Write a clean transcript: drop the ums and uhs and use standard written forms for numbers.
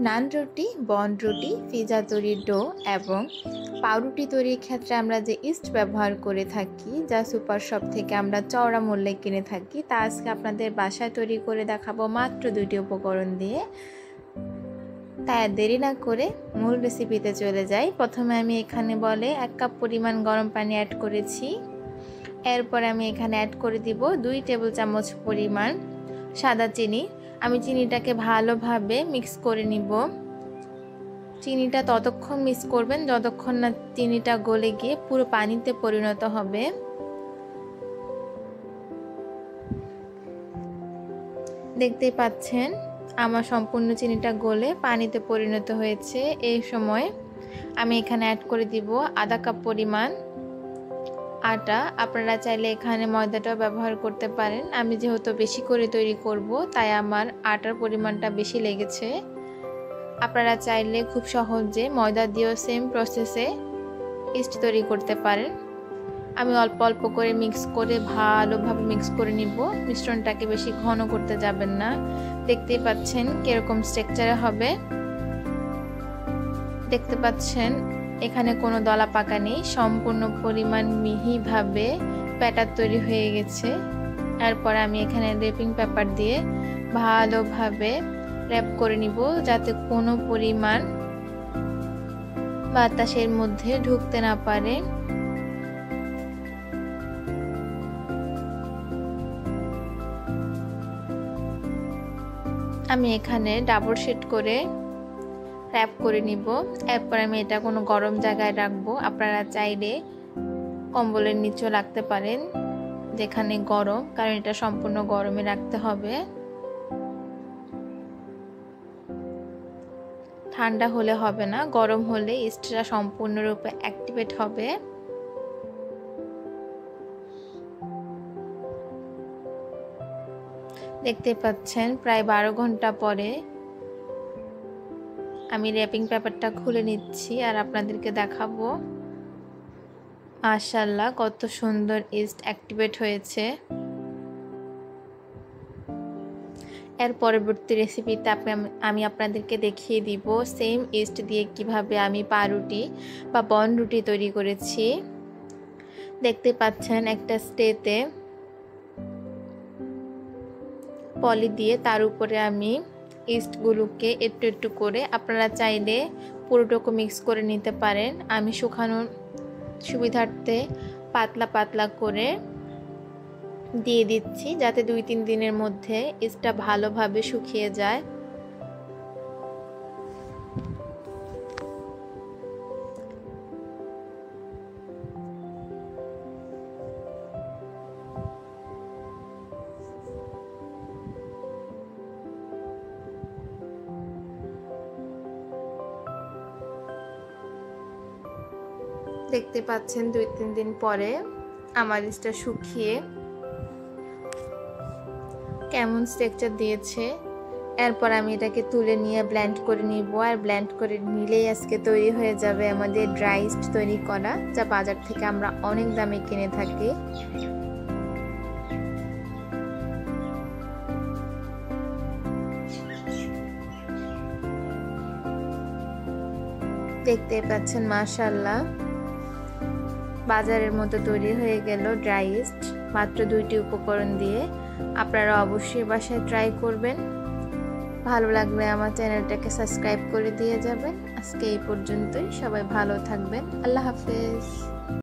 নান রুটি, বন রুটি, পিজা তৈরির ডো এবং পাউরুটি তৈরির ক্ষেত্রে আমরা যে ইস্ট ব্যবহার করে থাকি, যা সুপার শপ থেকে আমরা চওড়া মূল্যে কিনে থাকি, তা আজকে আপনাদের বাসায় তৈরি করে দেখাবো মাত্র 2টি উপকরণ দিয়ে। তাই দেরি না করে মূল রেসিপিতে চলে যাই। প্রথমে আমি এখানে 1 কাপ পরিমাণ গরম পানি অ্যাড করেছি। এরপর আমি এখানে অ্যাড করে দিব 2 টেবিল চামচ পরিমাণ সাদা চিনি। আমি চিনিটাকে ভালোভাবে মিক্স করে নিব। চিনিটা ততক্ষণ মিক্স করবেন যতক্ষণ না চিনিটা গলে গিয়ে পুরো পানিতে পরিণত হবে। দেখতেই পাচ্ছেন আমার সম্পূর্ণ চিনিটা গলে পানিতে পরিণত হয়েছে। এই সময় আমি এখানে অ্যাড করে দিব আধা কাপ পরিমাণ আটা। আপনারা চাইলে এখানে ময়দাটাও ব্যবহার করতে পারেন। আমি যেহেতু বেশি করে তৈরি করব, তাই আমার আটার পরিমাণটা বেশি লেগেছে। আপনারা চাইলে খুব সহজে ময়দা দিয়েও সেম প্রসেসে ইস্ট তৈরি করতে পারেন। আমি অল্প অল্প করে মিক্স করে ভালোভাবে মিক্স করে নিব। মিশ্রণটাকে বেশি ঘন করতে যাবেন না। দেখতেই পাচ্ছেন কিরকম স্ট্রাকচারে হবে। দেখতে পাচ্ছেন এখানে কোনো দলা পাকা নেই, সম্পূর্ণ পরিমাণ মিহিভাবে ব্যাটার তৈরি হয়ে গেছে। এরপর আমি এখানে র্যাপিং পেপার দিয়ে ভালোভাবে র্যাপ করে নিব, যাতে কোনো পরিমাণ বাতাসের মধ্যে ঢুকতে না পারে। আমি এখানে ডাবল শেড করে র্যাপ করে নিব। এরপর আমি এটা কোনো গরম জায়গায় রাখবো। আপনারা চাইলে কম্বলের নিচেও রাখতে পারেন যেখানে গরম, কারণ এটা সম্পূর্ণ গরমে রাখতে হবে। ঠান্ডা হলে হবে না, গরম হলে ইস্টটা সম্পূর্ণরূপে অ্যাক্টিভেট হবে। দেখতে পাচ্ছেন প্রায় 12 ঘন্টা পরে আমি র্যাপিং পেপারটা খুলে নিচ্ছি আর আপনাদেরকে দেখাবো মাশাআল্লাহ কত সুন্দর ইস্ট অ্যাক্টিভেট হয়েছে। এর পরবর্তী রেসিপিতে আমি আপনাদেরকে দেখিয়ে দিব সেম ইস্ট দিয়ে কিভাবে আমি পাউরুটি বা বন রুটি তৈরি করেছি। দেখতে পাচ্ছেন একটা স্টেতে পলি দিয়ে তার উপরে আমি ইস্টগুলোকে একটু একটু করে, আপনারা চাইলে পুরোটুকু মিক্স করে নিতে পারেন। আমি শুকানোর সুবিধার্থে পাতলা পাতলা করে দিয়ে দিচ্ছি, যাতে 2-3 দিনের মধ্যে ইস্টটা ভালোভাবে শুকিয়ে যায়। দেখতে পাচ্ছেন 2-3 দিন পরে আমার ইস্টটা শুকিয়ে কেমন স্ট্রাকচার দিয়েছে। এরপর আমি এটাকে তুলে নিয়ে ব্লেন্ড করে নিব। আর ব্লেন্ড করে নিলেই আজকে তৈরি হয়ে যাবে আমাদের ড্রাই ইস্ট তৈরি করা, যা বাজার থেকে আমরা অনেক দামে কিনে থাকি। দেখতে পাচ্ছেন মাশাআল্লাহ বাজারের মতো তৈরি হয়ে গেল ড্রাই ইস্ট মাত্র 2টি উপকরণ দিয়ে। আপনারা অবশ্যই বাসায় ট্রাই করবেন। ভালো লাগলে আমার চ্যানেলটাকে সাবস্ক্রাইব করে দিয়ে যাবেন। আজকে এই পর্যন্তই। সবাই ভালো থাকবেন। আল্লাহ হাফেজ।